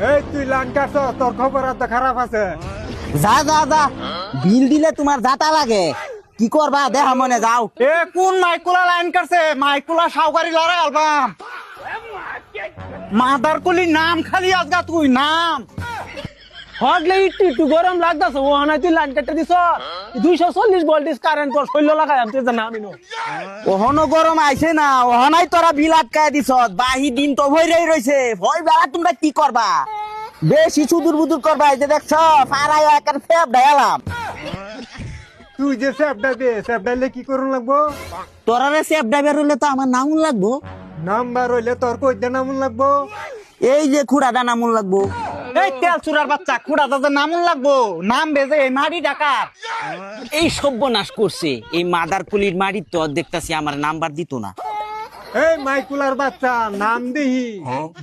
এই তুই লাইন কাটছ, তোর খবর এত খারাপ আছে। যা যা যা, বিল দিলে তোমার যাতা লাগে, কি করবা দেখা মনে যাও। এ কোন মাইকুলা লাইন কাটছে? মাইকুলা সাউকারি লড়াই অ্যালবাম মাদার কলি নাম খালি আজগা তুই নাম হগলে একটু গরম লাগতাছে ও হানাই তুই লাইন কেটে দিছ 240 ভোল্টেজ কারেন্ট তোর শৈল লাগাই আমি তুই জানা আমি নো ওহনো গরম আইছে না, ওহনাই তোরা বিল আটকায় দিছ, বাহি দিন তো ভইরাই রইছে, ভয় বেলা তোমরা কি করবা? বেশি সুদূর বুদুর করবা, এই যে দেখছ ফারাই একার ফেপ ডায়ালাম। তুই যে স্যাপটা দে, স্যাপডাইলে কি করুন লাগবো? তোরারে সেফ ড্রাইভার হইলে তো আমার নামুন লাগবো, নাম্বার হইলে তোর কই দে নামুন লাগবো? এই যে খুড়াটা নামুন লাগবো। এই তেল চুরার বাচ্চা খুড়া দাদা নামুন লাগবো, নাম বেজে এই মাটি ডাকার। এই সর্বনাশ করছে এই মাদার কুলির মাটির, তো দেখতাছি আমার নাম্বার দিত না। এই মাইকুলার বাচ্চা নাম দিহি,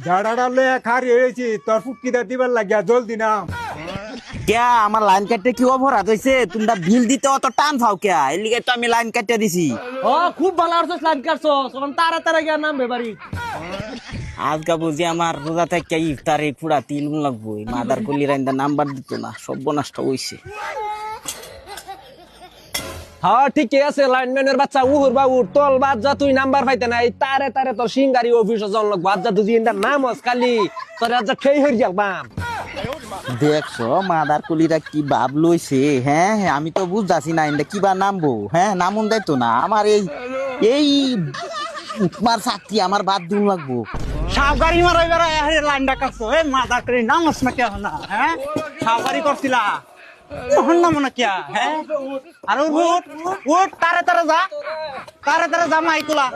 ঝাড়াটা লয়ে খারি হয়েছি, তোর ফুটকিটা দিবার লাগিয়া জলদি নাম। কেয়া আমার লাইন কাটতে কি অপরাধ হয়েছে? তোমরা বিল দিতে অত টান খাও কেয়া? এর লিগে তো আমি লাইন কাটতে দিছি। ও খুব ভালো আরছস লাইন কাটছস, তখন তাড়াতাড়ি গিয়া নাম বেবারি। আজকা বুঝি আমার রোজা থেকে ইফতারে পুরা তিল লাগবো, এই মাদার কুলির আইন্দা নাম্বার দিত না, সর্বনাশটা হইছে। হ্যাঁ ঠিক আছে, লাইনম্যানের বাচ্চা উহুর বাবুর তোল বাদ যা, তুই নাম্বার পাইতে নাই তারে তারে তোর সিঙ্গারি অফিসে জন লোক বাদ যা, তুই ইন্দার নাম হস খালি তোর আজ ঠেই হই যাবাম। দেখছো মাদার কুলিরা কি ভাব লইছে? হ্যাঁ হ্যাঁ, আমি তো বুঝতাছি না ইন্দা কিবা নামবো। হ্যাঁ নামুন দাইতো না আমার, এই এই উঠমার চাকরি আমার বাদ দিন লাগবো। সাউকারি মারাই বেড়াই লাইন ডাকাচ্ছ, এই মাদার কলি নাম হস না কে না? হ্যাঁ সাউকারি করছিলা তখন নাম না কিয়া? হ্যাঁ আর উঠ উঠ, তারে তারে যা, তারে তারে যা মাইকুলা।